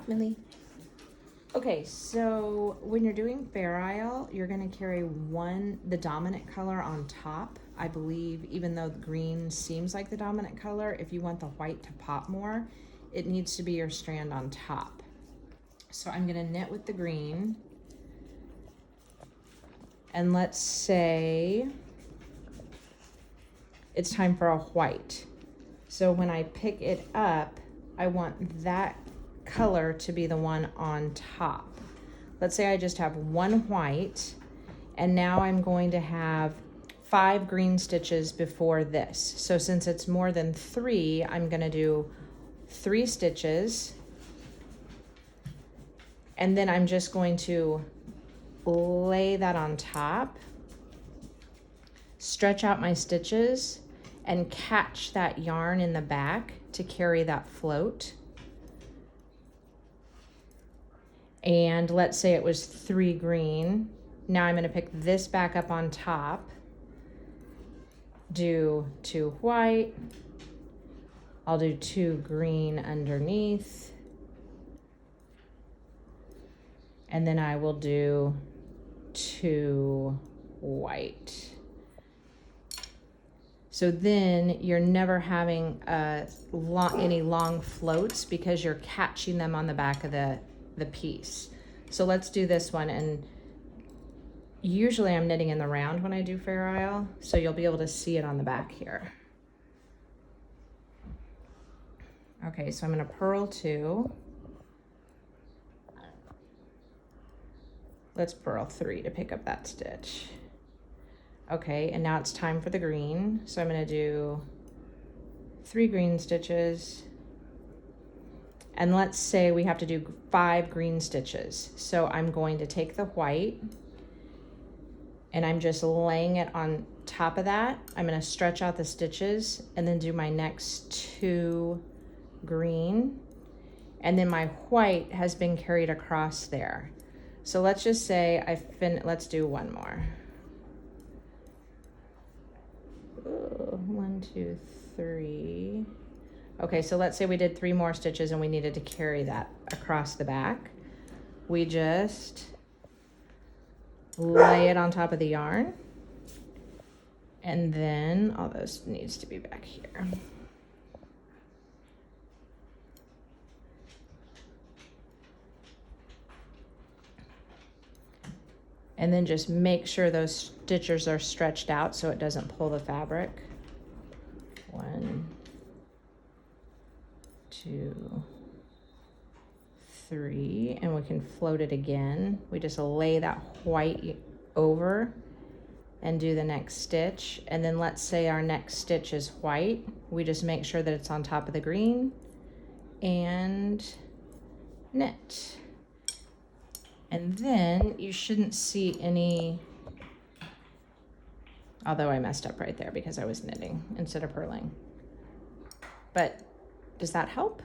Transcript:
off, Millie. Okay, so when you're doing Fair Isle, you're gonna carry the dominant color on top. I believe, even though the green seems like the dominant color, if you want the white to pop more, it needs to be your strand on top. So I'm gonna knit with the green. And let's say it's time for a white. So when I pick it up, I want that color to be the one on top. Let's say I just have one white, and now I'm going to have 5 green stitches before this. So since it's more than 3, I'm gonna do 3 stitches, and then I'm just going to lay that on top, stretch out my stitches, and catch that yarn in the back to carry that float. And let's say it was 3 green. Now I'm gonna pick this back up on top, do 2 white, I'll do 2 green underneath, and then I will do 2 white. So then you're never having any long floats because you're catching them on the back of the piece. So let's do this one, and usually I'm knitting in the round when I do Fair Isle, so you'll be able to see it on the back here. Okay, so I'm gonna purl 2. Let's purl 3 to pick up that stitch. Okay, and now it's time for the green. So I'm gonna do 3 green stitches. And let's say we have to do 5 green stitches. So I'm going to take the white, and I'm just laying it on top of that. I'm gonna stretch out the stitches and then do my next 2 green. And then my white has been carried across there. So let's just say let's do one more. 1, 2, 3. Okay, so let's say we did 3 more stitches and we needed to carry that across the back. We just lay it on top of the yarn, and then all this needs to be back here. And then just make sure those stitches are stretched out so it doesn't pull the fabric. 1, 2, 3, and we can float it again. We just lay that white over and do the next stitch. And then let's say our next stitch is white. We just make sure that it's on top of the green and knit. And then you shouldn't see any, although I messed up right there because I was knitting instead of purling. But does that help?